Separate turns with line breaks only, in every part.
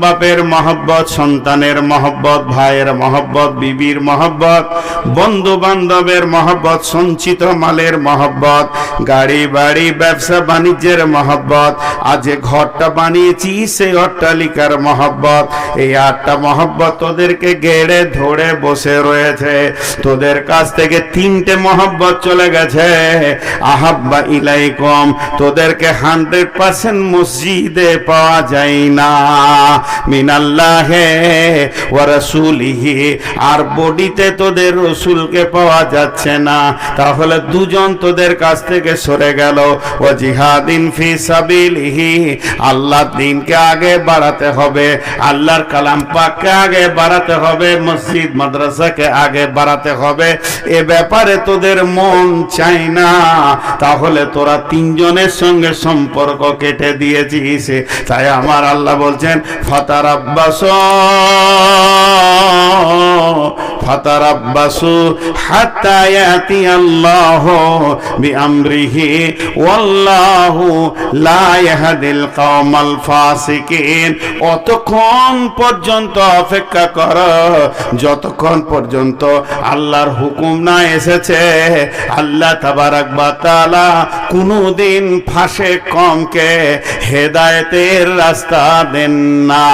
বাপের মহব্বত, সন্তানের মহব্বত, ভাইয়ের মহব্বত, বিবির মহব্বত, বন্ধু বান্ধবের মহব্বত, সঞ্চিত মালের মহব্বত, গাড়ি বাড়ি ব্যবসা বাণিজ্যের মহব্বত, আজ ঘরটা বানিয়েছি সেই অট্টালিকার মহব্বত, এই 8টা মহব্বত তোদেরকে গেড়ে ধরে বসে রয়েছে। তোদের কাছ থেকে 3টে মহব্বত চলে গেছে। আহাব্বা ইলাইকুম, তোদেরকে 100% মসজিদে পাওয়া যায় না, মিনাল্লাহে ওয়া রাসূলিহি, আর বডিতে তোদের রসুলকে পাওয়া যাচ্ছে না। তাহলে দুজন তোদের কাছ থেকে সরে গেল। ও জিহাদিন ফি সাবিলিহি, আল্লাহর দ্বীনকে আগে বাড়াতে হবে, আল্লাহর কালাম পাককে আগে বাড়াতে হবে, মসজিদ মাদ্রাসাকে আগে বাড়াতে হবে। এ ব্যাপারে তোদের মন চায় না, তাহলে তোরা 3 জনের সঙ্গে সম্পর্ক কেটে দিয়েছিস। তাই আমার আল্লাহ বলছেন ফাতারাব্বাসু হাত্তা ইয়াতি আল্লাহু বিআমরিহি ওয়াল্লাহু লা ইয়াহদিল কওমাল ফাসিকিন। অতক্ষণ পর্যন্ত অপেক্ষা কর যতক্ষণ পর্যন্ত আল্লাহর হুকুম না এসেছে। আল্লাহ তাবারাক ওয়া তাআলা কোনদিন ফাঁসে কমকে হেদায়েতের রাস্তা দেন না।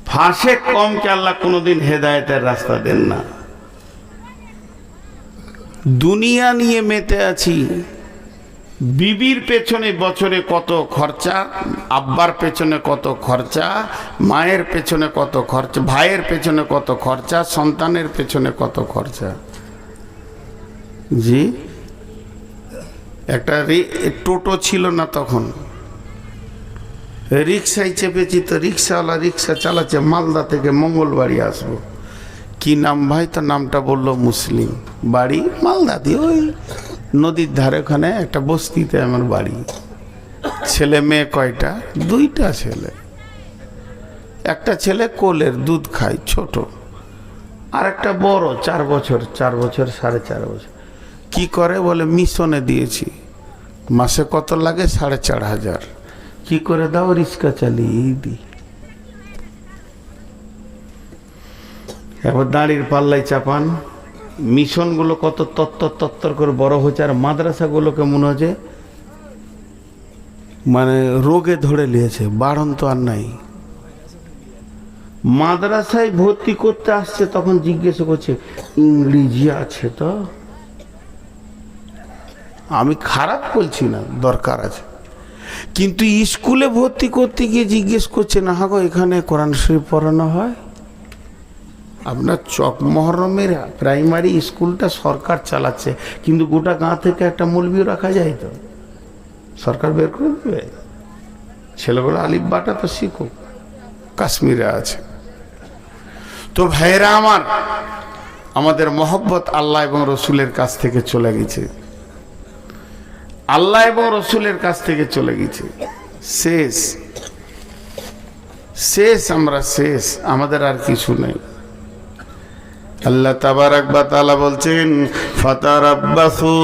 ফাঁসে কমকে আল্লাহ কোনদিন হেদায়েতের রাস্তা দেন না। দুনিয়া নিয়ে মেতে আছি, বিবির পেছনে বছরে কত খরচা, আব্বার পেছনে কত খরচা, মায়ের পেছনে কত খরচা, ভাইয়ের পেছনে কত খরচা, সন্তানের পেছনে কত খরচা। জি, একটা টোটো ছিল না তখন, রিক্সায় চেপেছি, তো রিক্সাওয়ালা রিক্সা চালাচ্ছে মালদা থেকে মঙ্গলবাড়ি আসবো। কি নাম ভাই? তো নামটা বললো মুসলিম, বাড়ি মালদা দিয়ে ওই নদীর ধারে, ওখানে একটা বস্তিতে আমার বাড়ি। ছেলে মেয়ে কয়টা? 2টা ছেলে। একটা ছেলে কোলের দুধ খায় ছোট, আর একটা বড় 4 বছর 4.5 বছর। কি করে বলে মিশনে দিয়েছি, মাসে কত লাগে? 4,500। কি করে দাও? রিক্সা চালিয়ে দিই। এবার দাঁড়ির পাল্লায় চাপান। মিশনগুলো কত তত্তর করে বড় হচ্ছে, আর মাদ্রাসাগুলোকে মনে হচ্ছে মানে রোগে ধরে নিয়েছে, বাড়ন তো আর নাই। মাদ্রাসায় ভর্তি করতে আসছে তখন জিজ্ঞেস করছে ইংরেজি আছে তো? আমি খারাপ বলছি না, দরকার আছে, কিন্তু স্কুলে ভর্তি করতে গিয়ে জিজ্ঞেস করছে না হাগো এখানে কোরআন শরীফ পড়ানো হয়? আপনার চক মহরমের প্রাইমারি স্কুলটা সরকার চালাচ্ছে, কিন্তু গোটা গাঁ থেকে একটা মৌলবিও রাখা যায় তো? সরকার বের করে দেবে? ছেলেগুলো আলিফ বাটা তো শিখুক, কাশ্মীরে আছে। তো ভাইরা আমার, আমাদের মহব্বত আল্লাহ এবং রসুলের কাছ থেকে চলে গেছে, আল্লাহ এবং রসুলের কাছ থেকে চলে গেছে। শেষ শেষ, আমরা শেষ, আমাদের আর কিছু নেই। আল্লাহ তাবারাক ওয়া তাআলা বলছেন ফাতারাব্বাসু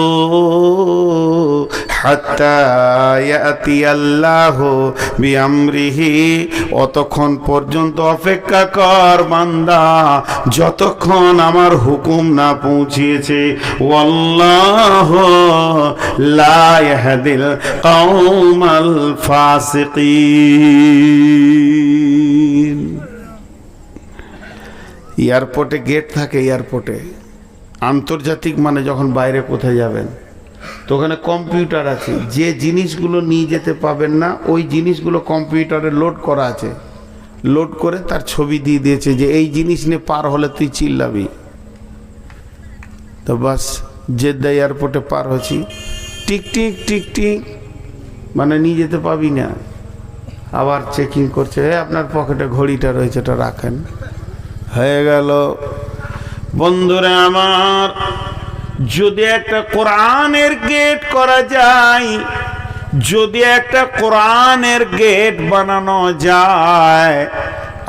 হাত্তা ইয়াতি আল্লাহু বিআমরিহি, অতক্ষণ পর্যন্ত অপেক্ষা কর বান্দা যতক্ষণ আমার হুকুম না পৌঁছেছে। ওয়াল্লাহু লা ইয়াহদিল কওমাল ফাসিকিন। এয়ারপোর্টে গেট থাকে, এয়ারপোর্টে আন্তর্জাতিক মানে যখন বাইরে কোথায় যাবেন তো ওখানে কম্পিউটার আছে, যে জিনিসগুলো নিয়ে যেতে পাবেন না ওই জিনিসগুলো কম্পিউটারে লোড করা আছে, লোড করে তার ছবি দিয়ে দিয়েছে যে এই জিনিস নিয়ে পার হলে তুই চিল্লাবি। তো বাস জেদ্দা এয়ারপোর্টে পার হচ্ছি, টিক টিক টিক টিক, মানে নিয়ে যেতে পাবি না। আবার চেকিং করছে, আপনার পকেটে ঘড়িটা রয়েছে, এটা রাখেন। হয়ে গেল। বন্ধুরা আমার, যদি একটা কোরআনের গেট করা যায়, যদি একটা কোরআনের গেট বানানো যায়,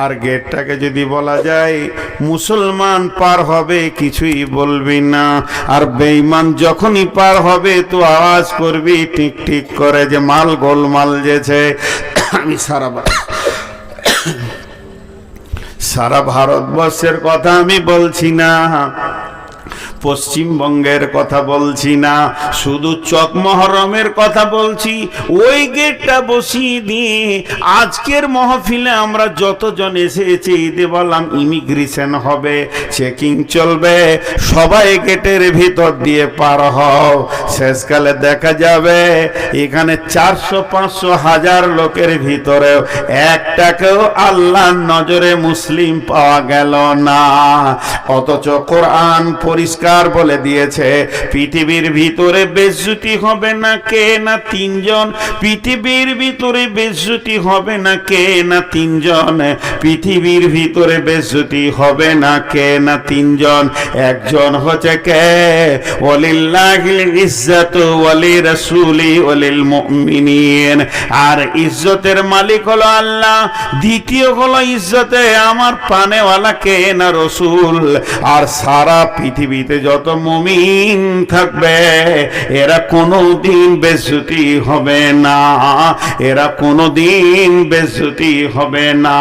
আর গেটটাকে যদি বলা যায় মুসলমান পার হবে কিছুই বলবি না, আর বেঈমান যখনই পার হবে তো আওয়াজ করবি ঠিক ঠিক করে যে মাল গোলমাল যেছে। আমি সারা ভারতবর্ষের কথা আমি বলছি না, পশ্চিমবঙ্গের কথা বলছি না, শুধু চকমহরমের কথা বলছি। ওই গেটটা বসিয়ে দিয়ে আজকের মহফিলে আমরা যতজন এসেছি বললাম ইমিগ্রেশন হবে, চেকিং চলবে, সবাই গেটের ভিতর দিয়ে পার হও। শেষকালে দেখা যাবে এখানে 400-500 লোকের ভিতরেও একটাকেও আল্লাহর নজরে মুসলিম পাওয়া গেল না। অথচ কোরআন পরিষ্কার বলে দিয়েছে পৃথিবীর ভিতরে বেজ্জতি হবে না কে না তিনজন, পৃথিবীর ভিতরে বেজ্জতি হবে না কে না তিনজন, পৃথিবীর ভিতরে বেজ্জতি হবে না কে না তিনজন। একজন হচ্ছে কে? ওয়ালিল্লাহিল ইজ্জাতু ওয়ালি রাসূলি ওয়ালিল মুমিনিন। আর ইজ্জতের মালিক হলো আল্লাহ, দ্বিতীয় হলো ইজ্জতে আমার পানেওয়ালা কে না রসুল। আর সারা পৃথিবীতে যত মুমিন থাকবে এরা কোনোদিন বেজ্জতি হবে না, এরা কোনোদিন বেজ্জতি হবে না,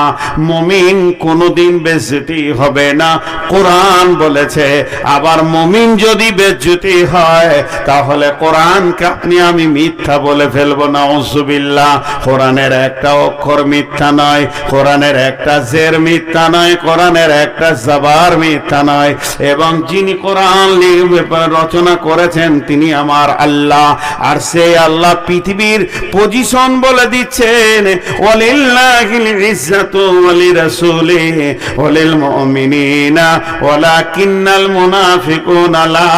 মুমিন কোনোদিন বেজ্জতি হবে না। কোরআন বলেছে আবার মুমিন যদি বেজ্জতি হয় তাহলে কোরআনকে আপনি আমি মিথ্যা বলে ফেলবো, নাউযুবিল্লাহ। কোরআনের একটা অক্ষর মিথ্যা নয়, কোরআনের একটা জের মিথ্যা নয়, কোরআনের একটা জাবার মিথ্যা নয়, এবং যিনি কোরআন রচনা করেছেন তিনি আমার আল্লাহ। আর সেই আল্লাহ পৃথিবীর পজিশন বলে দিচ্ছেন ওয়ালিল্লাহিল ইজ্জাতু ওয়ালি রাসূলিহি ওয়ালিল মুমিনিনা ওয়ালাকিন্নাল মুনাফিকুনা লা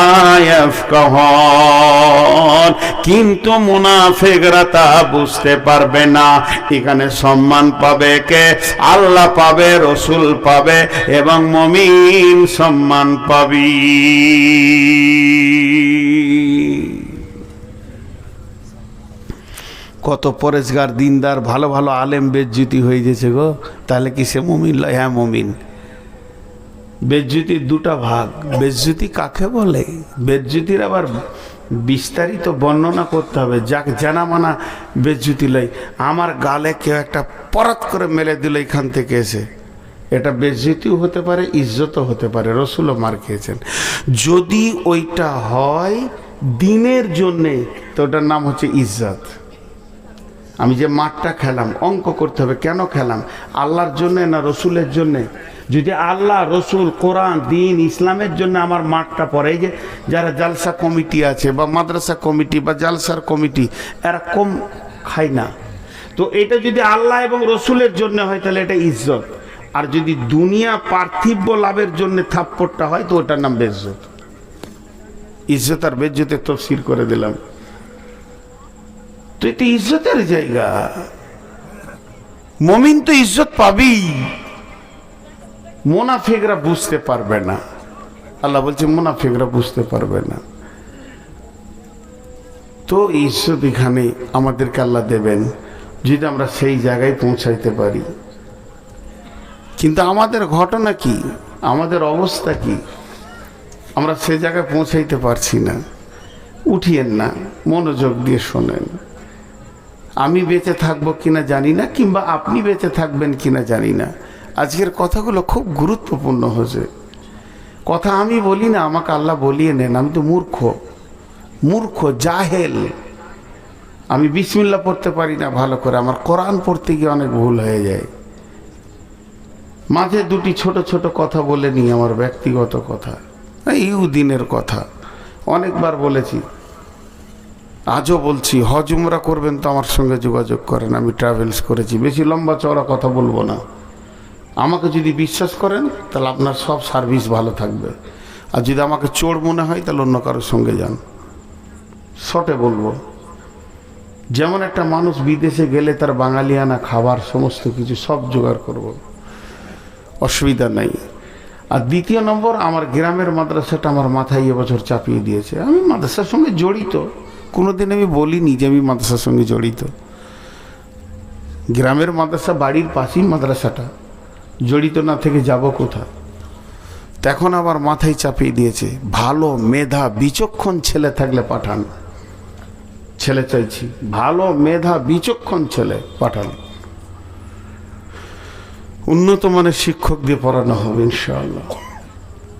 ইয়াফকাহুন। কিন্তু মুনাফিকরা তা বুঝতে পারবে না। এখানে সম্মান পাবে কে? আল্লাহ পাবে, রসুল পাবে এবং মুমিন সম্মান পাবি। কত পরেশগার দিনদার ভালো ভালো আলেম বেজ্জতি হয়ে গেছে গো, তাহলে কি সে মুমিন? হ্যাঁ মুমিন। বেজ্জতির দুটা ভাগ। বেজ্জতি কাকে বলে? বেজ্জতির আবার বিস্তারিত বর্ণনা করতে হবে। যাক জানা মানা বেজ্জতি লাই, আমার গালে কেউ একটা পরাত করে মেলে দিল এখান থেকে এসে, এটা বেজ্জতিও হতে পারে, ইজ্জতও হতে পারে, রসুলও মার খেয়েছেন। যদি ওইটা হয় দিনের জন্যে তো ওটার নাম হচ্ছে ইজ্জত। আমি যে মাঠটা খেলাম অঙ্ক করতে হবে, কেন খেলাম? আল্লাহর জন্যে না রসুলের জন্যে? যদি আল্লাহ, রসুল, কোরআন, দিন, ইসলামের জন্য আমার মাঠটা পড়ে, এই যে যারা জালসা কমিটি আছে বা মাদ্রাসা কমিটি বা জালসার কমিটি, এরা কম খায় না। তো এটা যদি আল্লাহ এবং রসুলের জন্য হয় তাহলে এটা ইজ্জত। আর যদি দুনিয়া পার্থিব লাভের জন্য থাপ্পড়টা হয় তো ওটার নাম বেজ্জত। ইজ্জত আর বেজ্জতের তফসির করে দিলাম। তো এটা ইজ্জতের জায়গা, মুমিন তো ইজ্জত পাবি। মুনাফিকরা বুঝতে পারবে না, আল্লাহ বলছে মুনাফিকরা বুঝতে পারবে না। তো ইজ্জত এখানে আমাদেরকে আল্লাহ দেবেন যদি আমরা সেই জায়গায় পৌঁছাইতে পারি। কিন্তু আমাদের ঘটনা কি, আমাদের অবস্থা কি? আমরা সে জায়গায় পৌঁছাইতে পারছি না। উঠিয়েন না, মনোযোগ দিয়ে শোনেন। আমি বেঁচে থাকবো কিনা জানি না, কিংবা আপনি বেঁচে থাকবেন কিনা জানি না। আজকের কথাগুলো খুব গুরুত্বপূর্ণ হয়েছে। কথা আমি বলি না, আমাকে আল্লাহ বলিয়ে নেন। আমি তো মূর্খ জাহেল। আমি বিসমিল্লাহ পড়তে পারি না ভালো করে, আমার কোরআন পড়তে গিয়ে অনেক ভুল হয়ে যায়। মাঝে দুটি ছোট ছোট কথা বলে নিই, আমার ব্যক্তিগত কথা, ইহুদিনের কথা অনেকবার বলেছি, আজও বলছি। হজ উমরা করবেন তো আমার সঙ্গে যোগাযোগ করেন, আমি ট্রাভেলস করেছি। বেশি লম্বা চওড়া কথা বলবো না। আমাকে যদি বিশ্বাস করেন তাহলে আপনার সব সার্ভিস ভালো থাকবে। আর যদি আমাকে চোর মনে হয় তাহলে অন্য কারোর সঙ্গে যান। শর্টে বলবো, যেমন একটা মানুষ বিদেশে গেলে তার বাঙালিয়ানা খাবার সমস্ত কিছু সব জোগাড় করব, অসুবিধা নাই। আর দ্বিতীয় নম্বর, আমার গ্রামের মাদ্রাসাটা আমার মাথায় এবছর চাপিয়ে দিয়েছে। আমি মাদ্রাসার সঙ্গে জড়িত, কোনোদিন আমি বলিনি যে আমি মাদ্রাসার সঙ্গে জড়িত। গ্রামের মাদ্রাসা, বাড়ির পাশেই মাদ্রাসাটা, জড়িত না থেকে যাব কোথায়? তখন আবার মাথায় চাপিয়ে দিয়েছে, ভালো মেধা বিচক্ষণ ছেলে থাকলে পাঠান। ছেলে চাইছি, ভালো মেধা বিচক্ষণ ছেলে পাঠান। উন্নত মানের শিক্ষক দিয়ে পড়ানো হবে ইনশাআল্লাহ।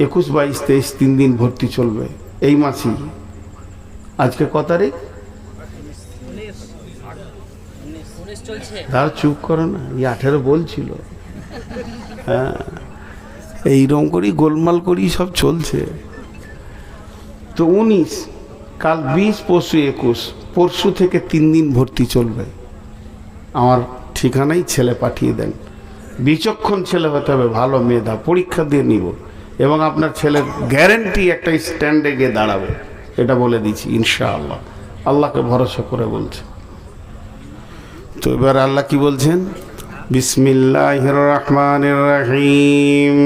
21, 22, 23 3 দিন ভর্তি চলবে এই মাসেই। আজকে কত তারিখ? তার চুপ করো না, এই 18 বলছিল। হ্যাঁ, এইরকম করি গোলমাল করি সব চলছে। তো 19, কাল 20, পরশু 21, পরশু থেকে 3 দিন ভর্তি চলবে। আমার ঠিকানায় ছেলে পাঠিয়ে দেন। বিচক্ষণ ছেলে হতে হবে, ভালো মেধা, পরীক্ষা দিয়ে নিব এবং আপনার ছেলের গ্যারেন্টি একটা স্ট্যান্ডে গিয়ে দাঁড়াবে, এটা বলে দিচ্ছি ইনশাআল্লাহ। আল্লাহকে ভরসা করে বলছে। তো এবার আল্লাহ কি বলছেন? বিসমিল্লাহির রহমানির রহিম।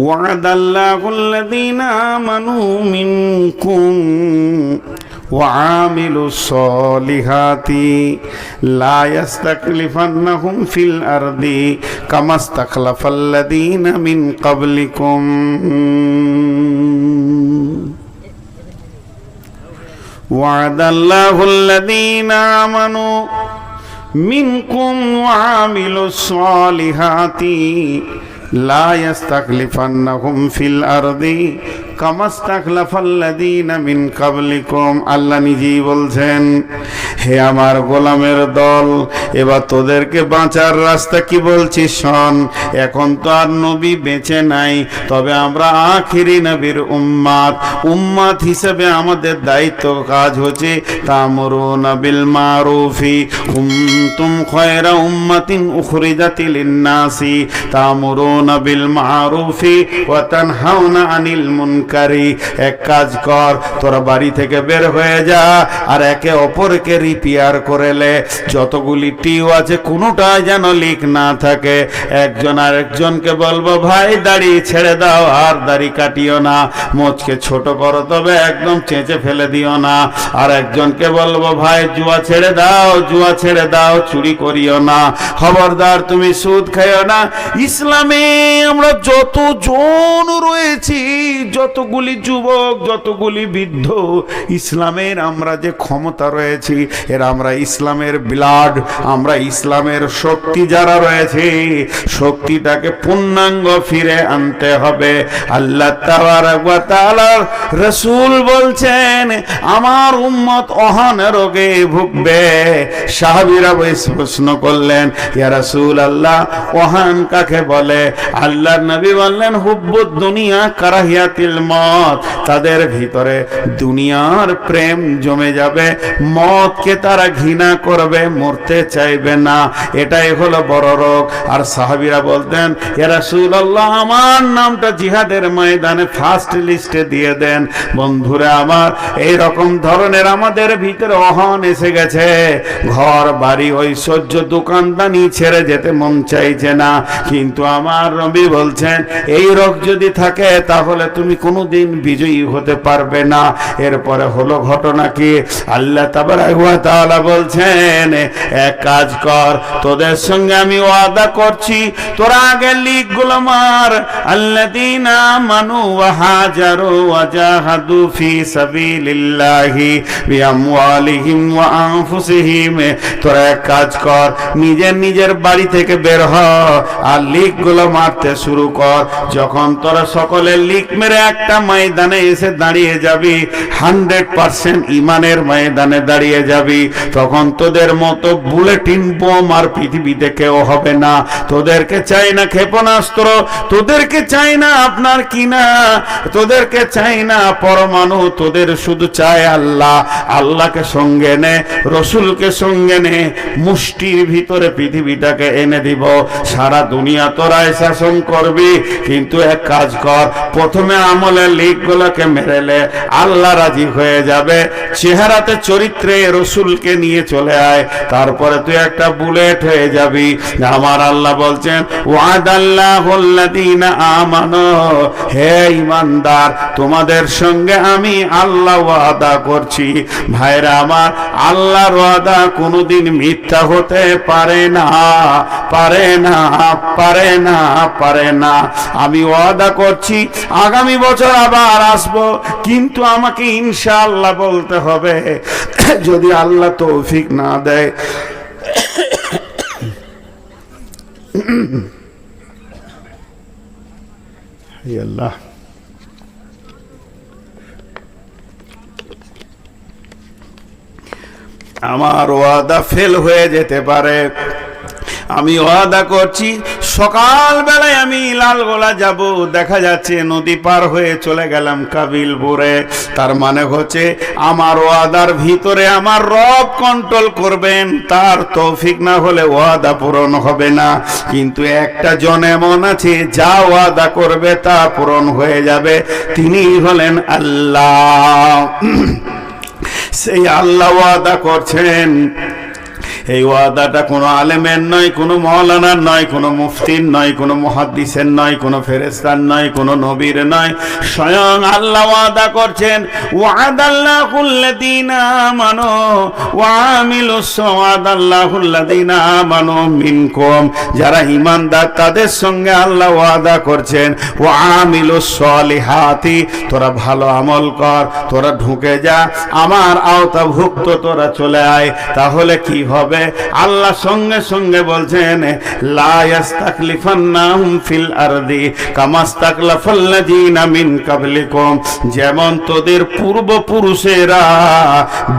ওয়াদাল্লাহুল্লাযীনা আমানু মিনকুম وعاملوا الصالحات لا يستخلفنهم في الأرض كما استخلف الذين من قبلكم وعد الله الذين آمنوا منكم وعاملوا الصالحات لا يستخلفنهم في الأرض কামাস্তাখলাফাল্লাযীনা মিন কাবলিকুম। আল্লাহ নিজেই বলছেন, হে আমার গোলামের দল, এবার তোদেরকে বাঁচার রাস্তা কি বলছি শোন। এখন তো আর নবী বেঁচে নাই, তবে আমরা আখিরি নবীর উম্মাত হিসেবে আমাদের দায়িত্ব কাজ হচ্ছে তা'মুরুনা বিল মারুফি কুনতুম খায়রা উম্মাতিন উখরিজাত লিন-নাসি তা'মুরুনা বিল মারুফি ওয়া তানহাউনা আনিল মুনকার। এক কাজ কর, তোরা বাড়ি থেকে বের হয়ে যা আর একে অপরকে রিপেয়ার করে লে। যতগুলি টিউ আছে কোনোটাই যেন লিক না থাকে। একজন আর একজনকে বলবো, ভাই দাড়ি ছেড়ে দাও আর দাড়ি কাটিও না, মোচকে ছোট করো তবে একদম চেঁচে ফেলে দিও না। আর একজনকে বলবো, ভাই জুয়া ছেড়ে দাও, চুরি করিও না, খবরদার তুমি সুদ খাইও না। ইসলামে আমরা যতজন রয়েছি, যতগুলি যুবক, যতগুলি বৃদ্ধ, ইসলামের আমরা যে ক্ষমতা রয়েছি, এর আমরা ইসলামের ব্লাড, আমরা ইসলামের শক্তি যারা রয়েছে, শক্তিটাকে পূর্ণাঙ্গ ফিরে আনতে হবে। আল্লাহ তাবারক ওয়া তাআলার রাসূল বলছেন, আমার উম্মত অহন রোগে ভুগবে। সাহাবীরা প্রশ্ন করলেন, ইয়া রাসূলুল্লাহ, অহন কাকে বলে? আল্লাহর নবী বললেন, হুব্বুদ দুনিয়া কারাহিয়াতিল মত। তাদের ভিতরে দুনিয়ার প্রেম জমে যাবে, মতকে তারা ঘৃণা করবে, মরতে চাইবে না। এটাই হলো বড় রোগ। আর সাহাবীরা বলতেন, ইয়া রাসূলুল্লাহ, আমার নামটা জিহাদের ময়দানে ফার্স্ট লিস্টে দিয়ে দেন। বন্ধুরা আমার, এই রকম ধরনের আমাদের ভিতরে অহন এসে গেছে। ঘর বাড়ি ঐশ্বর্য দোকানদানি ছেড়ে যেতে মন চাইছে না। কিন্তু আমার নবী বলছেন, এই রোগ যদি থাকে তাহলে তুমি কোনোদিন বিজয়ী হতে পারবে না। এরপরে হলো ঘটনা কি? আল্লাহ তাবারক ওয়া তাআলা বলছেন, এক কাজ কর, তোদের সঙ্গে আমি ওয়াদা করছি, তোরা আগে লিখগুলো মার। আল্লাযীনা আমানু ওয়া হাজারু ওয়া জাহাদু ফি সাবিলিল্লাহি বিআমওয়ালিহিম ওয়া আনফুসিহিম। তোরা এক কাজ কর, নিজের বাড়ি থেকে বের হ আর লিখগুলো মারতে শুরু কর। যখন তোরা সকলের লিখ মেরে একটা ময়দানে এসে দাঁড়িয়ে যাবি, 100% ইমানের ময়দানে দাঁড়িয়ে যাবি, তখন তোদের মতো বুলেটিন বোম আর পৃথিবীতে কেউ হবে না। তোদেরকে চাই না ক্ষেপণাস্ত্র, তোদেরকে চাই না আপনার কিনা, তোদেরকে চাই না পরমাণু, তোদের শুধু চাই আল্লাহ। আল্লাহকে সঙ্গে নে, রসুলকে সঙ্গে নে, মুষ্টির ভিতরে পৃথিবীটাকে এনে দিব। সারা দুনিয়া তোরাই শাসন করবি, কিন্তু এক কাজ কর, প্রথমে আমল আমলের লিকগুলোকে মেরেলে আল্লাহ রাজি হয়ে যাবে। চেহারাতে চরিত্রে রসুলকে নিয়ে চলে আয়, তারপরে তুই একটা বুলেট হয়ে যাবি। আমার আল্লাহ বলছেন ওয়াদাল্লাহুল্লাযীনা আমানু, হে ঈমানদার তোমাদের সঙ্গে আমি আল্লাহ ওয়াদা করছি। ভাইরা আমার, আল্লাহর ওয়াদা কোনোদিন মিথ্যা হতে পারে না, পারে না, পারে না, পারে না। আমি ওয়াদা করছি আগামী বছর আবার আসবো, কিন্তু আমাকে ইনশাআল্লাহ বলতে হবে। যদি আল্লাহ তৌফিক না দেয়, আল্লাহ আমার ওয়াদা ফেল হয়ে যেতে পারে। আমি ওয়াদা করছি সকাল বেলায় আমি লালগোলা যাব, দেখা যাচ্ছে নদী পার হয়ে চলে গেলাম কাবিলপুরে। তার মানে হচ্ছে আমার ওয়াদার ভিতরে আমার রব কন্ট্রোল করবেন, তার তৌফিক না হলে ওয়াদা পূরণ হবে না। কিন্তু একটা জন এমন আছে যা ওয়াদা করবে তা পূরণ হয়ে যাবে, তিনি হলেন আল্লাহ। সেই আল্লাহ ওয়াদা করছেন। এই ওয়াদাটা কোনো আলেমের নয়, কোনো মওলানার নয়, কোনো মুফতির নয়, কোনো মুহাদ্দিসের নয়, কোনো ফেরেশতার নয়, কোনো নবীর নয়, স্বয়ং আল্লাহ ওয়াদা করছেন। ওয়াদাল্লাহুল্লাযীনা আমানু ওয়া আমিলুস ওয়াদাল্লাহুল্লাযীনা আমানু মিনকুম, যারা ঈমানদার তাদের সঙ্গে আল্লাহ ওয়াদা করছেন ওয়া আমিলুস সলিহাতি, তোরা ভালো আমল কর, তোরা ঢুকে যা আমার আওতাভুক্ত, তোরা চলে আয়। তাহলে কি হবে? আল্লাহ সঙ্গে সঙ্গে বলছেন লা ইস্তাখলিফান্নাহুম ফিল আরদি কামাস্তাখলাফাল্লাযীনা মিন ক্বাবলিকুম, যেমন তোদের পূর্বপুরুষেরা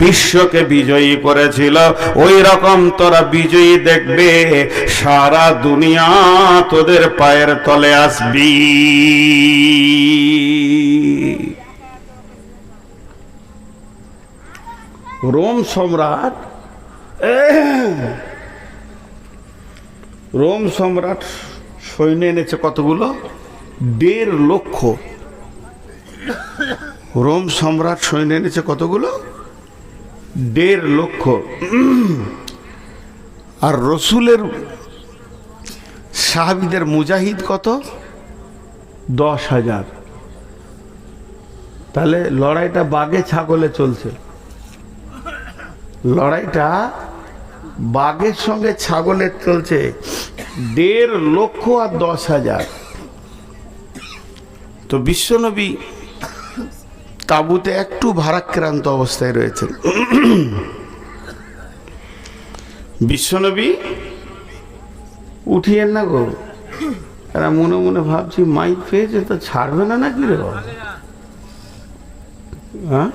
বিশ্বকে বিজয়ী করেছিল ওই রকম তোরা বিজয়ী দেখবে, সারা দুনিয়া তোদের পায়ের তলে আসবি। রোম সম্রাট সৈন্য এনেছে কতগুলো? 1.5 লক্ষ। রোম সম্রাট সৈন্য এনেছে কতগুলো? 1.5 লক্ষ। আর রসুলের সাহাবীদের মুজাহিদ কত? 10,000। তাহলে লড়াইটা বাঘে ছাগলে চলছে, লড়াইটা বাঘের সঙ্গে ছাগলের চলছে। 1.5 লক্ষ আর 10,000। তো বিশ্বনবী তাঁবুতে একটু ভারাক্রান্ত অবস্থায় রয়েছেন। বিশ্বনবী উঠিয়েন না গো, এরা মনে মনে ভাবছি মাইক পেয়েছে তো ছাড়বে না নাকি রে? হ্যাঁ,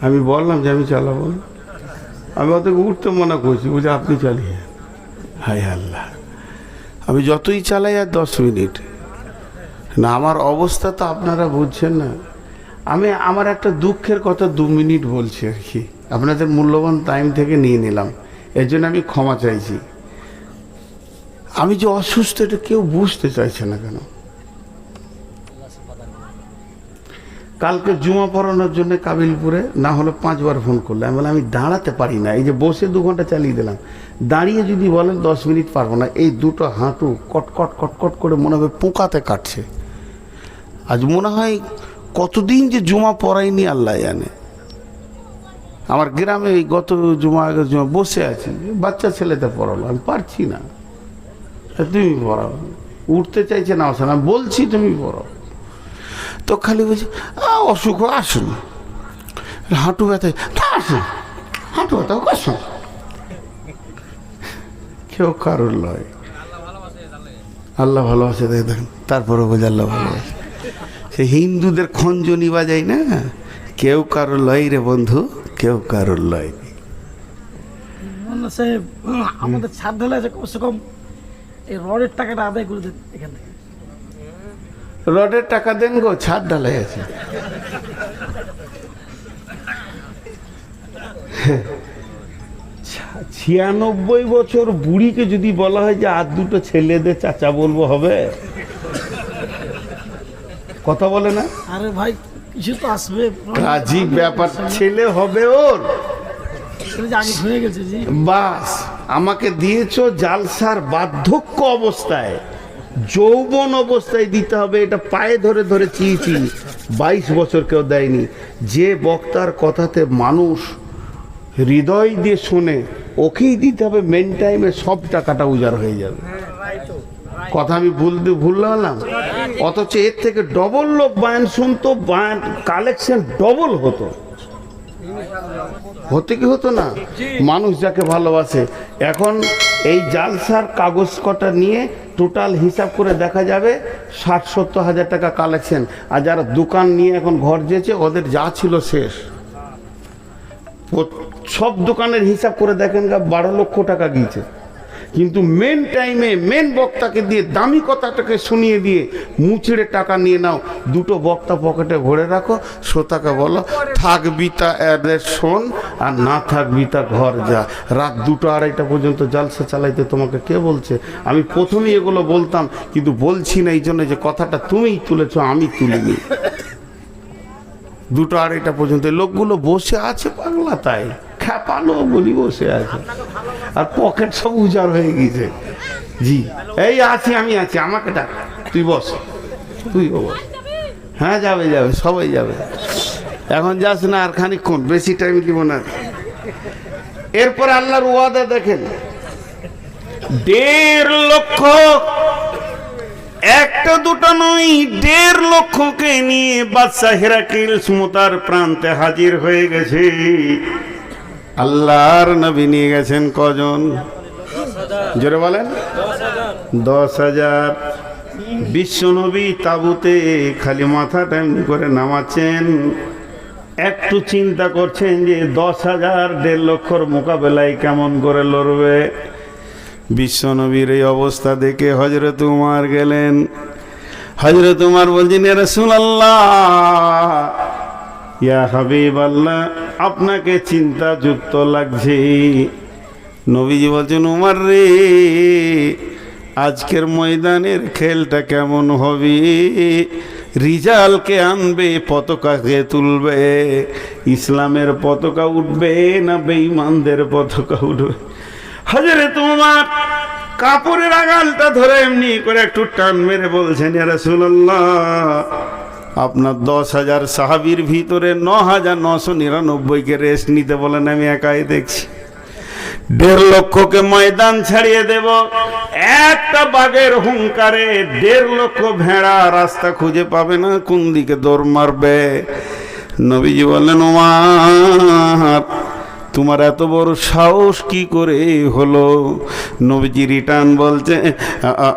আমি বললাম যে আমি চালাবো না, আমি ওদেরকে উঠতে মনে করছি, বুঝে আপনি চালিয়ে। হায় আল্লাহ, আমি যতই চালাই আর 10 মিনিট না, আমার অবস্থা তো আপনারা বুঝছেন না। আমি আমার একটা দুঃখের কথা 2 মিনিট বলছি আর কি, আপনাদের মূল্যবান টাইম থেকে নিয়ে নিলাম, এর জন্য আমি ক্ষমা চাইছি। আমি যে অসুস্থ এটা কেউ বুঝতে চাইছে না কেন? কালকে জুমা পড়ানোর জন্য কাবিলপুরে না হলে 5 বার ফোন করলে, আমি বললাম আমি দাঁড়াতে পারি না, এই যে বসে 2 ঘন্টা চালিয়ে দিলাম, দাঁড়িয়ে যদি বলেন 10 মিনিট পারবো না। এই দুটো হাঁটু কটকট কটকট করে মনে হবে পোকাতে কাটছে। আজ মনে হয় কতদিন যে জুমা পড়াইনি আল্লাহ জানে। আমার গ্রামে এই গত জুমা আগের জুমা বসে আছি, বাচ্চা ছেলেতে পড়ালো, আমি পারছি না, তুমি পড়াও। উঠতে চাইছে না, আসে না, বলছি তুমি পড়াও, তো খালি বলছি অসুখ আসুন, হাঁটু ব্যথায় আসুন, হাঁটু ব্যথা আসুন। কেউ কারোর লয়, আল্লাহ ভালোবাসে দেখেন, তারপরে বলছে আল্লাহ ভালোবাসে। সে হিন্দুদের খঞ্জনি বাজাই না, কেউ কারোর লয় রে বন্ধু, কেউ কারোর লয়।
আমাদের ছাদ ঢালাই আছে, কমসে কম এই রডের টাকাটা আদায় করে দেন এখান থেকে।
রডের টাকা দেন গো, ছাদ ঢালাই আছে। 96 বছর বুড়িকে যদি বলা হয় যে আর 2টো ছেলেদের চাচা বলবো হবে? কথা বলে না?
আরে ভাই কিছু তো আসবে,
রাজীব ব্যাপার, ছেলে হবে ওর।
আগে হয়ে গেছে জি।
বাস আমাকে দিয়েছো জালসার বার্ধক্য অবস্থায়, যৌবন অবস্থায় দিতে হবে, এটা পায়ে ধরে ধরে চিয়েছি। 22 বছর কেউ দেয়নি। যে বক্তার কথাতে মানুষ হৃদয় দিয়ে শোনে, ওকেই দিতে হবে। মেন টাইমে সব টাকাটা উজাড় হয়ে যাবে। কথা আমি ভুললাম। অথচ এর থেকে ডবল লোক বায়ান শুনতো, বায়ান কালেকশন ডবল হতো। হতে কি হতো না? মানুষ যাকে ভালোবাসে। এখন এই জালসার কাগজ কটা নিয়ে টোটাল হিসাব করে দেখা যাবে 60-70 হাজার টাকা কালেকশন। আর যারা দোকান নিয়ে এখন ঘর যেছে, ওদের যা ছিল শেষ। সব দোকানের হিসাব করে দেখেন 12 লক্ষ টাকা গিয়েছে। কিন্তু মেন টাইমে মেন বক্তাকে দিয়ে দামি কথাটাকে শুনিয়ে দিয়ে মুচড়ে টাকা নিয়ে নাও। দুটো বক্তা পকেটে ভরে রাখো, শ্রোতাকে বলো থাকবি তা এদের শোন, আর না থাকবি তা ঘর যা। রাত 2টা-2:30 পর্যন্ত জালসা চালাইতে তোমাকে কে বলছে? আমি প্রথমেই এগুলো বলতাম, কিন্তু বলছি না এই জন্য যে কথাটা তুমিই তুলেছো, আমি তুলিনি। 2টা-2:30 পর্যন্ত লোকগুলো বসে আছে পাগলা, তাই খ্যাপালো বলি বসে আছে, আর পকেট সব উজাড় হয়ে গেছে। জি এই আছি, আমি আছি, আমাকে ডাক, তুই বস, তুই বস। হ্যাঁ যাবে যাবে, সবাই যাবে। এখন যাস না, আর খানিকক্ষণ, বেশি টাইম দিব না। এরপরে আল্লাহর ওয়াদা দেখেন, 1.5 লক্ষ, একটা দুটো নয়, 1.5 লক্ষকে নিয়ে বাদশা হেরাকিল সমুতার প্রান্তে হাজির হয়ে গেছে। আল্লাহর নবী নিয়ে গেছেন কজন? জোরে বলেন। 10,000। বিশ্ব নবী তাবুতে খালি মাথাটা এমনি করে নামাচ্ছেন, একটু চিন্তা করছেন যে 10,000 1.5 লক্ষর মোকাবেলায় কেমন করে লড়বে। বিশ্বনবীর এই অবস্থা দেখে হযরত উমর গেলেন। হযরত উমর বলছেন, ইয়া রাসূলুল্লাহ, ইয়া হাবিবাল্লাহ, আপনাকে চিন্তাযুক্ত লাগছে। নবীজি বলছেন, উমর রে, আজকের ময়দানের খেলটা কেমন হবে? রিজালকে আনবে, পতাকাকে তুলবে, ইসলামের পতাকা উঠবে না বেঈমানদের পতাকা উঠবে? হযরত উমর কাপড়ের আগালটা ধরে এমনি করে একটু টান মেরে বলছেন, ইয়া রাসূলুল্লাহ, আপনার 10,000 সাহাবীর ভিতরে 9,999কে রেস্ট নিতে বলেন, আমি একাই দেখছি। 1.5 লক্ষকে ময়দান ছাড়িয়ে দেব। একটা বাঘের হুঙ্কারে 1.5 লক্ষ ভেড়া রাস্তা খুঁজে পাবে না, কোন দিকে দৌড় মারবে। নবীজি বললেন, উমর, তোমার এত বড় সাহস কি করে হলো? নবীজি রিটার্ন বলছে,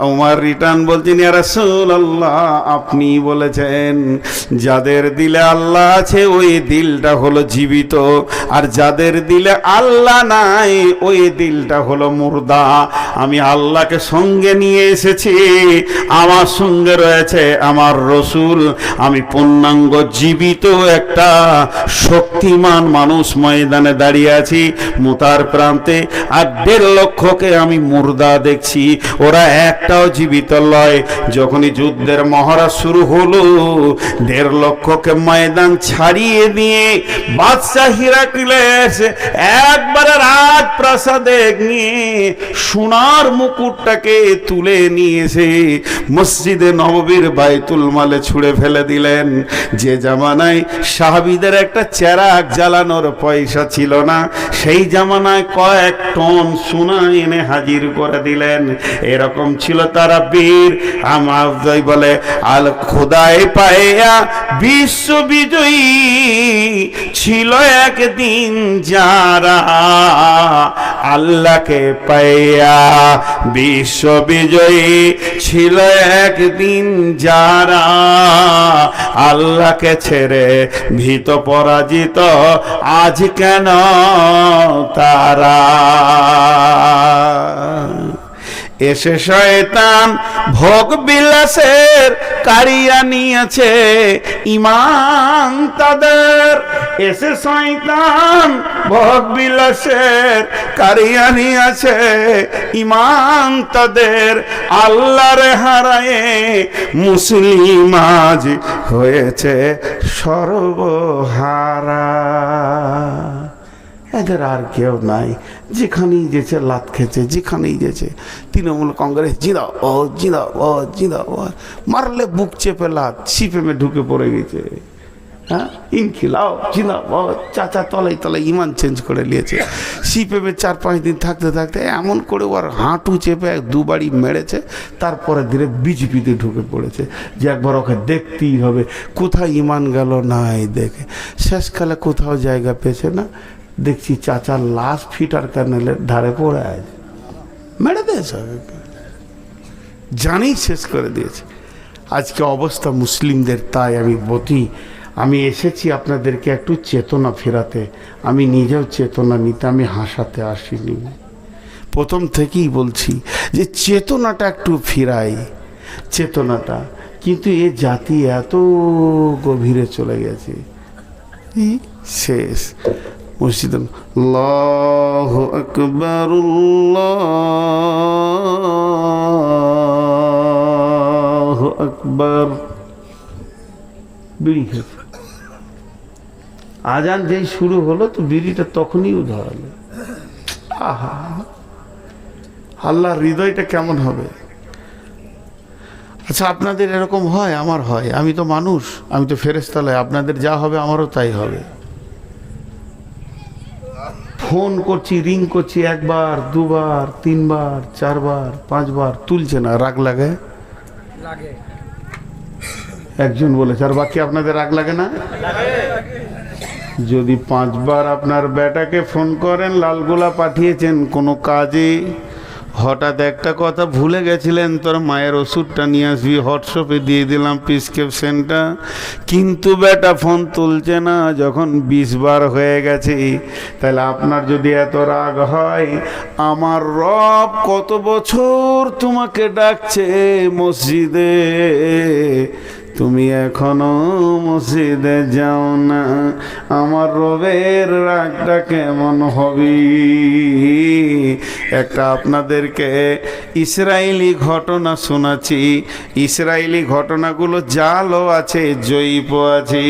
উমর রিটার্ন বলছেন, ইয়া রাসূলুল্লাহ, আপনি বলেছেন যাদের দিলে আল্লাহ আছে ওই দিলটা হলো জীবিত, আর যাদের দিলে আল্লাহ নাই ওই দিলটা হলো মুর্দা। আমি আল্লাহকে সঙ্গে নিয়ে এসেছি, আমার সঙ্গে রয়েছে আমার রসুল। আমি পূর্ণাঙ্গ জীবিত একটা শক্তিমান মানুষ ময়দানে দাঁড়িয়ে আছি মুতার প্রান্তে, আর 1.5 লক্ষকে আমি মুর্দা দেখছি, ওরা একটাও জীবিত লয়। যখনই যুদ্ধের মহড়া শুরু হলো, 1.5 লক্ষকে ময়দান ছাড়িয়ে দিয়ে বাদশা হিরাক্লিয়াস একবারে রাজপ্রাসাদে নিয়ে সোনার মুকুটটাকে তুলে নিয়েছে মসজিদে নববীর বাইতুল মালে ছুঁড়ে ফেলে দিলেন। যে জামানায় সাহাবীদের একটা চেরাগ জ্বালানোর পয়সা ছিল না, সেই জামানায় কয়েক টন সোনা এনে হাজির করে দিলেন। এরকম ছিল তারা বীর। আমার বলে, আল খোদায় পায়া বিশ্ব বিজয়ী ছিল একদিন যারা, আল্লাহকে পাইয়া বিশ্ব বিজয়ী ছিল একদিন যারা, আল্লাহকে ছেড়ে ভীত পরাজিত আজ কেন তারা? এসে শয়তান ভোগ বিলাসের কাড়িয়া নিয়েছে ঈমান তাদের। এসে শয়তান ভোগ বিলাসের কাড়িয়া নিয়েছে ঈমান তাদের। আল্লাহর হারায়ে মুসলিম আজ হয়েছে সর্বহারা। এদের আর কেউ নাই, যেখানেই যেছে লাত খেয়েছে, যেখানেই যেছে তৃণমূল কংগ্রেস জিন্দাবাদ জিন্দাবাদ জিন্দাবাদ, মারলে বুক চেপে লাত সিপিএমে ঢুকে পড়ে গেছে। হ্যাঁ, ইনকিলাব জিন্দাবাদ, চাচা তলায় তলায় ইমান চেঞ্জ করে নিয়েছে। সিপিএমে 4-5 দিন থাকতে থাকতে এমন করে ওর হাঁটু চেপে দুবারই মেরেছে, তারপরে ধীরে বিজেপিতে ঢুকে পড়েছে যে একবার ওকে দেখতেই হবে কোথায় ইমান গেল। নাই দেখে শেষকালে কোথাও জায়গা পেয়েছে না, দেখছি চাচার লাশ ফিটার ক্যানেলের ধারে পড়ে আছে, মেরে দিয়েছে, জানেই শেষ করে দিয়েছে। আজকে অবস্থা মুসলিমদের। তাই আমি এসেছি আপনাদেরকে একটু চেতনা ফেরাতে। আমি নিজেও চেতনা নিতে, আমি হাসাতে আসিনি। প্রথম থেকেই বলছি যে চেতনাটা একটু ফিরাই, চেতনাটা। কিন্তু এ জাতি এত গভীরে চলে গেছে, শেষ। মসজিদ আল্লাহু আকবার আল্লাহু আকবার, বিড়ি খেয়েছে। আজান যেই শুরু হলো তো বিড়িটা তখনই উধারলো। আহা, আল্লাহর হৃদয়টা কেমন হবে। আচ্ছা, আপনাদের এরকম হয়? আমার হয়। আমি তো মানুষ, আমি তো ফেরেশতা নই। আপনাদের যা হবে আমারও তাই হবে। ফোন করছি, রিং করছি, 1 বার 2 বার 3 বার 4 বার 5 বার, তুলছে না। রাগ লাগে? একজন বলেছে, আর বাকি আপনাদের রাগ লাগে না? যদি 5 বার আপনার বেটাকে ফোন করেন, লালগোলা পাঠিয়েছেন কোনো কাজে, হঠাৎ একটা কথা ভুলে গেছিলেন, তোর মায়ের ওষুধটা নিয়ে আসবি, হোয়াটসঅ্যাপে দিয়ে দিলাম প্রেসক্রিপশনটা, কিন্তু বেটা ফোন তুলছে না, যখন 20 বার হয়ে গেছে, তাহলে আপনার যদি এত রাগ হয়, আমার রব কত বছর তোমাকে ডাকছে মসজিদে, তুমি এখনো মসজিদে যাও না, আমার রবের রাগটা কেমন হবে। একটা আপনাদেরকে ইসরায়েলি ঘটনা শোনাচ্ছি। ইসরায়েলি ঘটনাগুলো জালও আছে, জয়ীফও আছে।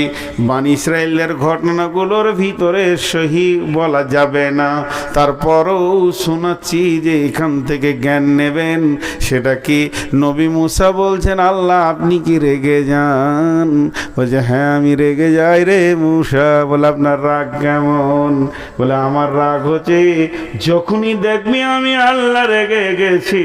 বানি ইসরায়েলের ঘটনাগুলোর ভিতরে সহি বলা যাবে না, তারপরও শোনাচ্ছি যে এখান থেকে জ্ঞান নেবেন। সেটা কি, নবী মুসা বলছেন, আল্লাহ আপনি কি রেগে যান? বলছে, হ্যাঁ আমি রেগে যাই রে মুসা। বলে, আপনার রাগ কেমন? বলে, আমার রাগ হচ্ছে যখনই দেখবি আমি আল্লাহ রেগে গেছি,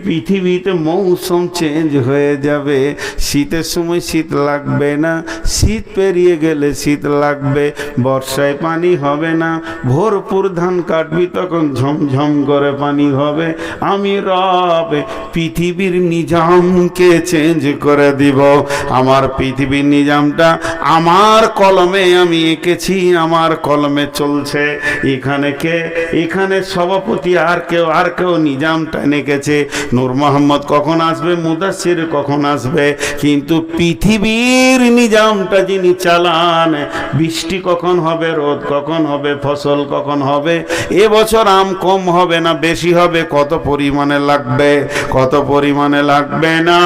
পৃথিবীতে মৌসুম চেঞ্জ হয়ে যাবে। শীতের সময় শীত লাগবে না, শীত পেরিয়ে গেলে শীত লাগবে, বর্ষায় পানি হবে না, ভরপুর ধান কাটবি তখন ঝমঝম করে পানি হবে। আমি রব পৃথিবীর নিজামকে চেঞ্জ করে দিব। আমার পৃথিবীর নিজামটা আমার কলমে আমি এঁকেছি, আমার কলমে চলছে। এখানে সভাপতি আর কেউ নিজামটা এঁকেছে। নূর মোহাম্মদ কখন আসবে, মুদাসসির কখন আসবে, কিন্তু পৃথিবীর নিজামটা যিনি চালান, বৃষ্টি কখন হবে, রোদ কখন হবে, ফসল কখন হবে, এবছর আম কম হবে না বেশি হবে, কত পরিমাণে লাগবে, কত পরিমাণে লাগবে না,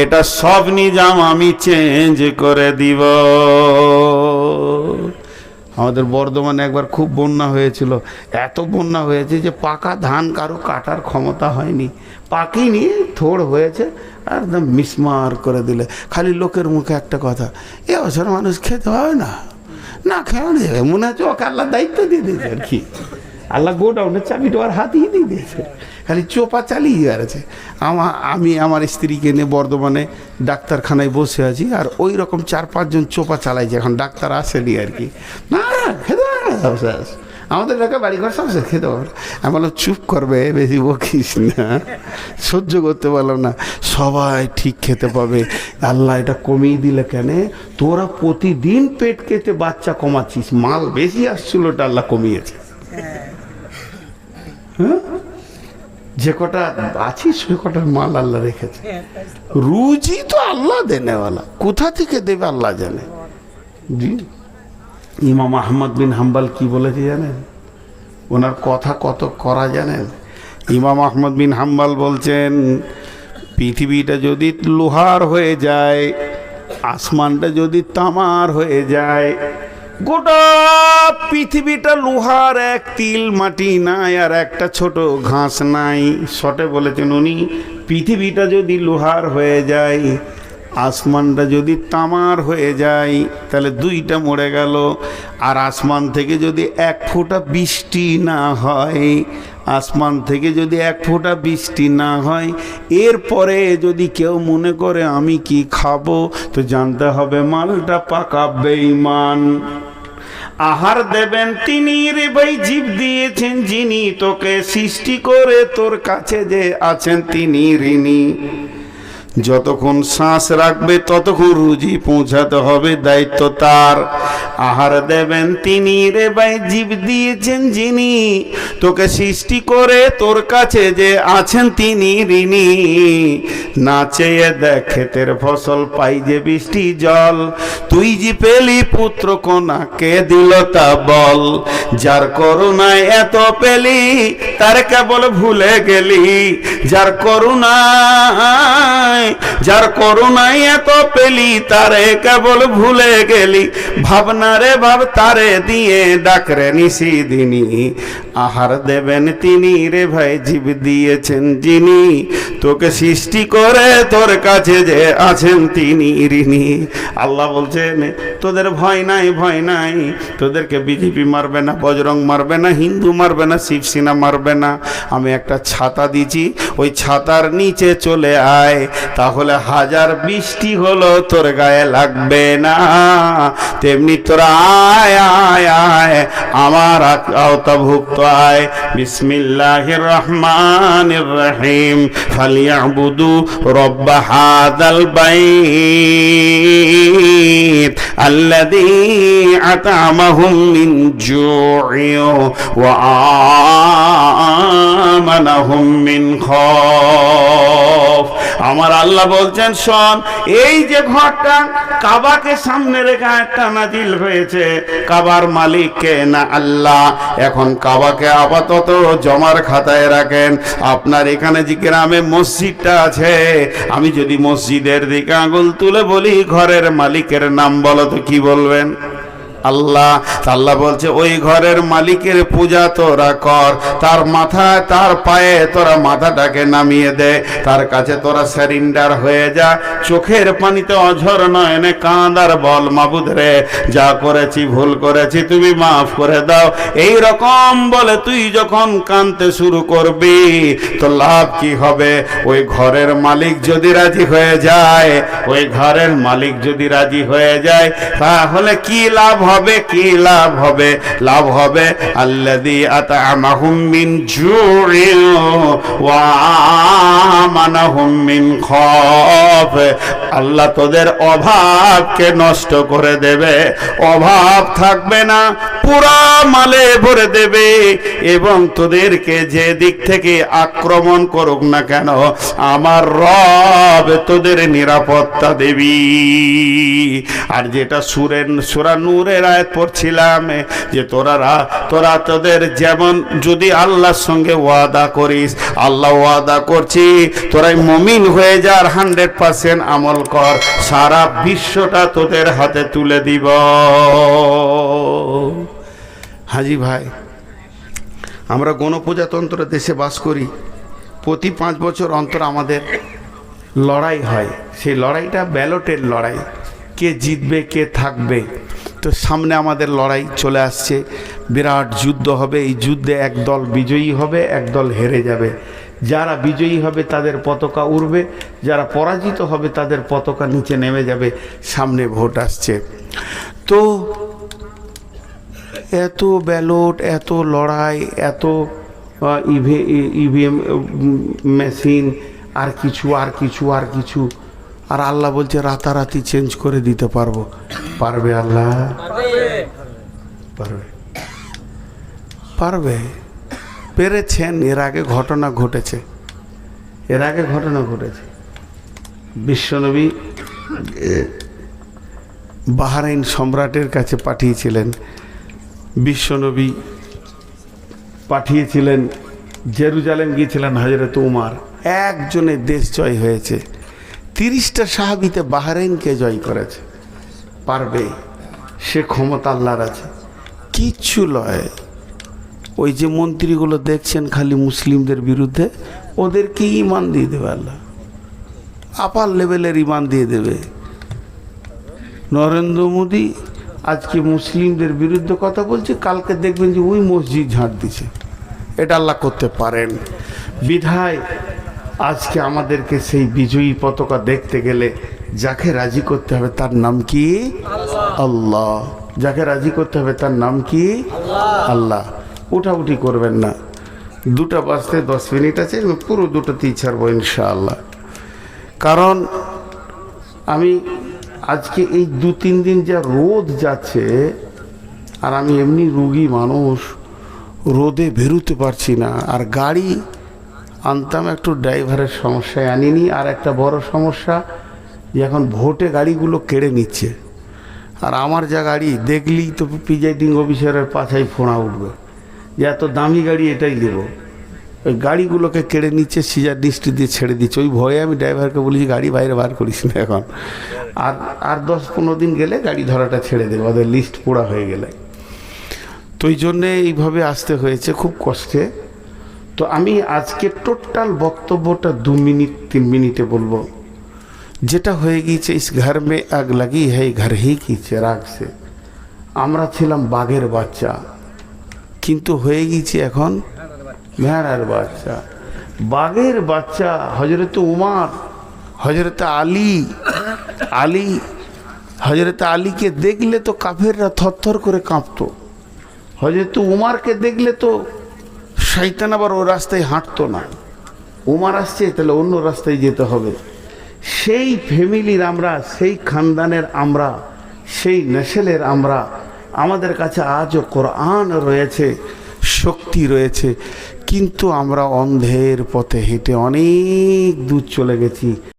এটা সব নিজাম আমি চেঞ্জ করে দিব। আমাদের বর্ধমানে একবার খুব বন্যা হয়েছিল। এত বন্যা হয়েছে যে পাকা ধান কারো কাটার ক্ষমতা হয়নি, পাকেনি, থোড় হয়েছে, একদম মিসমার করে দিলে। খালি লোকের মুখে একটা কথা, এবছর মানুষ খেতে হবে না, না খেয়ে যাবে। মনে হচ্ছে ওকে আল্লাহ দায়িত্ব দিয়ে দিয়েছে আর কি, আল্লাহ গোডাউনের চাবিটা আর হাতিয়ে দিয়ে দিয়েছে, খালি চোপা চালিয়ে যাচ্ছে। আমি আমার স্ত্রীকে নিয়ে বর্ধমানে ডাক্তারখানায় বসে আছি, আর ওই রকম 4-5 জন চোপা চালাইছে। এখন ডাক্তার আসেনি আর কি, না খেতে পারবে না, আমাদের এলাকায় বাড়িঘর সব খেতে পারবে। আমি বললাম, চুপ করবে, বেশি বকিস না, সহ্য করতে পারলাম না। সবাই ঠিক খেতে পাবে। আল্লাহ এটা কমিয়ে দিলে কেন? তোরা প্রতিদিন পেট কেটে বাচ্চা কমাচ্ছিস, মাল বেশি আসছিল, ওটা আল্লাহ কমিয়েছে। হ্যাঁ, যে কটা আছি সে কটার মাল আল্লাহ রেখেছে। রুজি তো আল্লাহ দেনেওয়ালা, কোথা থেকে দেবে আল্লাহ জানে। জি, ইমাম আহমদ বিন হাম্বল কি বলেছে জানেন? ওনার কথা কত করা জানেন? ইমাম আহমদ বিন হাম্বল বলছেন, পৃথিবীটা যদি লোহার হয়ে যায়, আসমানটা যদি তামার হয়ে যায়, গোটা পৃথিবীটা লোহার, এক তিল মাটি নাই আর একটা ছোট ঘাস নাই। শটে বলেছেন উনি, পৃথিবীটা যদি লোহার হয়ে যায়, আসমানটা যদি তামার হয়ে যায়, তাহলে দুইটা মরে গেল। আর আসমান থেকে যদি এক ফোঁটা বৃষ্টি না হয়, আসমান থেকে যদি এক ফোঁটা বৃষ্টি না হয়, এরপরে যদি কেউ মনে করে আমি কি খাবো, তো জানতে হবে মালটা পাকা বেঈমান। আহার দেবেন তিনি রে ভাই, জীব দিয়েছেন যিনি, তোকে সৃষ্টি করে তোর কাছে যে আছেন তিনি ঋণী। যতক্ষণ শ্বাস রাখবে ততক্ষণ রুজি পৌঁছাতে হবে, দায়িত্ব তার। আহার দেবেন তিনি রে ভাই, জীব দিয়েছেন যিনি, তোকে সৃষ্টি করে তোর কাছে যে আছেন তিনি ঋণী। না চেয়ে দেখ ক্ষেতের ফসল, পাই যে বৃষ্টি জল, তুই যে পেলি পুত্র কন্যা, কে দিল তা বল। যার করুণায় এত পেলি, তার কেবল ভুলে গেলি। যার করুণায় এত পেলি, তারে কেবল ভুলে গেলি। ভাবনা রে ভাব, তারে দিয়ে ডাকরে নিশি দিনী। আহার দেবেন তিনি রে ভাই, জীব দিয়েছেন যিনি, তোকে সৃষ্টি করে তোর কাছে যে আছেন তিনি ঋণী। আল্লাহ বলছেন, তোদের ভয় নাই, ভয় নাই। তোদেরকে বিজেপি মারবে না, বজরং মারবে না, হিন্দু মারবে না, শিবসেনা মারবে না। আমি একটা ছাতা দিছি, ওই ছাতার নিচে চলে আয়, তাহলে হাজার বৃষ্টি হলো তোর গায়ে লাগবে না। তেমনি তোরা আয় আয় আয়, আমার আওতাভুক্ত আয়। বিসমিল্লাহির রহমানির রহিম। ফালিয়াবুদু রব্ব হাযাল বাইত আল্লাযী আত'আমাহুম মিন জু'ইন ওয়া আমানাহুম মিন খাউফ। আমার আল্লাহ বলছেন, শোন, এই যে ঘরটা কাবাকে সামনে রেখে একটা নাজিল হয়েছে, কাবার মালিক কে না আল্লাহ। এখন কাবাকে আপাতত জমার খাতায় রাখেন। আপনার এখানে যে গ্রামে মসজিদটা আছে, আমি যদি মসজিদের দিকে আঙুল তুলে বলি ঘরের মালিকের নাম বলো, তো কি বলবেন? আল্লাহ। আল্লাহ বলছে, ওই ঘরের মালিকের পূজা তোরা কর, তার মাথায় তার পায়ে তোরা মাথাটাকে নামিয়ে দে, তার কাছে তোরা সারেন্ডার হয়ে যা। চোখের পানিতে অঝর নয়নে কাঁদার বল, মাবুদ রে, যা করেছি ভুল করেছি, তুমি মাফ করে দাও। এই রকম বলে তুই যখন কাঁদতে শুরু করবি, তো লাভ কি হবে? ওই ঘরের মালিক যদি রাজি হয়ে যায়, ওই ঘরের মালিক যদি রাজি হয়ে যায়, তাহলে কি লাভ হবে? কি লাভ হবে? লাভ হবে আল্লাযী আত'আমাহুম মিন জু'ইন ওয়া আমানাহুম মিন খাউফ। আল্লাহ তোদের অভাবকে নষ্ট করে দেবে, অভাব থাকবে না, পুরা মালে ভরে দেবে। এবং তোদেরকে যে দিক থেকে আক্রমণ করুক না কেন, আমার রব তোদের নিরাপত্তা দেবী। আর যেটা সূরা নূরের আয়াত পড়ছিলাম, যে তোরা তোদের যেমন যদি আল্লাহর সঙ্গে ওয়াদা করিস, আল্লাহ ওয়াদা করছি তোরাই মুমিন হয়ে যার 100% আমল কর, সারা বিশ্বটা তোদের হাতে তুলে দিব। হাজি ভাই, আমরা গণপ্রজাতন্ত্র দেশে বাস করি। প্রতি 5 বছর অন্তর আমাদের লড়াই হয়। সেই লড়াইটা ব্যালটের লড়াই, কে জিতবে কে থাকবে। তো সামনে আমাদের লড়াই চলে আসছে, বিরাট যুদ্ধ হবে। এই যুদ্ধে এক দল বিজয়ী হবে, এক দল হেরে যাবে। যারা বিজয়ী হবে তাদের পতাকা উড়বে, যারা পরাজিত হবে তাদের পতাকা নিচে নেমে যাবে। সামনে ভোট আসছে, তো এত ব্যালট, এত লড়াই, এত ইভিএম মেশিন, আর কিছু আর কিছু আর কিছু। আর আল্লাহ বলছে রাতারাতি চেঞ্জ করে দিতে পারবো। পারবে আল্লাহ? পারবে? পারবে? পেরেছেন। এর আগে ঘটনা ঘটেছে, বিশ্বনবী বাহরাইন সম্রাটের কাছে পাঠিয়েছিলেন, বিশ্বনবী পাঠিয়েছিলেন, জেরুজালেম গিয়েছিলেন হযরত উমর। একজনে দেশ জয় হয়েছে, 30টা সাহাবীতে বাহরাইনকে জয় করেছে। পারবে, সে ক্ষমতা আল্লাহর আছে, কিচ্ছু লয়। ওই যে মন্ত্রীগুলো দেখছেন খালি মুসলিমদের বিরুদ্ধে, ওদেরকে ঈমান দিয়ে দেবে আল্লাহ, আপার লেভেলের ঈমান দিয়ে দেবে। নরেন্দ্র মোদী আজকে মুসলিমদের বিরুদ্ধে কথা বলছে, কালকে দেখবেন যে ওই মসজিদ ঝাঁট দিছে। এটা আল্লাহ করতে পারেন। বিধায় আজকে আমাদেরকে সেই বিজয়ী পতাকা দেখতে গেলে যাকে রাজি করতে হবে তার নাম কি? আল্লাহ। যাকে রাজি করতে হবে তার নাম কি? আল্লাহ। উঠাউঠি করবেন না। 2টা বাজতে 10 মিনিট আছে, আমি পুরো 2টাতেই ছাড়বো ইনশাআল্লাহ। কারণ আমি আজকে এই 2-3 দিন যা রোদ যাচ্ছে, আর আমি এমনি রোগী মানুষ, রোদে বেরোতে পারছি না। আর গাড়ি আনতাম, একটু ড্রাইভারের সমস্যায় আনিনি। আর একটা বড় সমস্যা যে এখন ভোটে গাড়িগুলো কেড়ে নিচ্ছে। আর আমার যা গাড়ি দেখলেই তো প্রিজাইডিং অফিসারের পাছায় ফোনা উঠবে যে এত দামি গাড়ি এটাই দেবো। ওই গাড়িগুলোকে কেড়ে নিচ্ছে, সিজার দৃষ্টি দিয়ে ছেড়ে দিচ্ছে। ওই ভয়ে আমি ড্রাইভারকে বলেছি গাড়ি বাইরে বার করিস না এখন, আর 10-15 দিন গেলে গাড়ি ধরাটা ছেড়ে দেবে, ওদের লিস্ট পুরা হয়ে গেলে। তো এই জন্যে এইভাবে আসতে হয়েছে খুব কষ্টে। তো আমি আজকে টোটাল বক্তব্যটা 2 মিনিট 3 মিনিটে বলবো। যেটা হয়ে গিয়েছে, ইস ঘর মে আগ লাগি হ্যায় ঘর হি কি চেরাগ সে। আমরা ছিলাম বাঘের বাচ্চা, কিন্তু হয়ে গিয়েছে এখন ভেড়ার বাচ্চা। বাঘের বাচ্চা হযরত উমর, হযরত আলী, হযরত আলীকে দেখলে তো কাফেররা থরথর করে কাঁপতো। হযরত উমরকে দেখলে তো শয়তান আবার ও রাস্তায় হাঁটতো না। উমর আসছে তাহলে অন্য রাস্তায় যেতে হবে। সেই ফ্যামিলির আমরা, সেই খানদানের আমরা, সেই নেসেলের আমরা। আমাদের কাছে আজও কোরআন রয়েছে, শক্তি রয়েছে, কিন্তু আমরা অন্ধের পথে হেঁটে অনেক দূর চলে গেছি।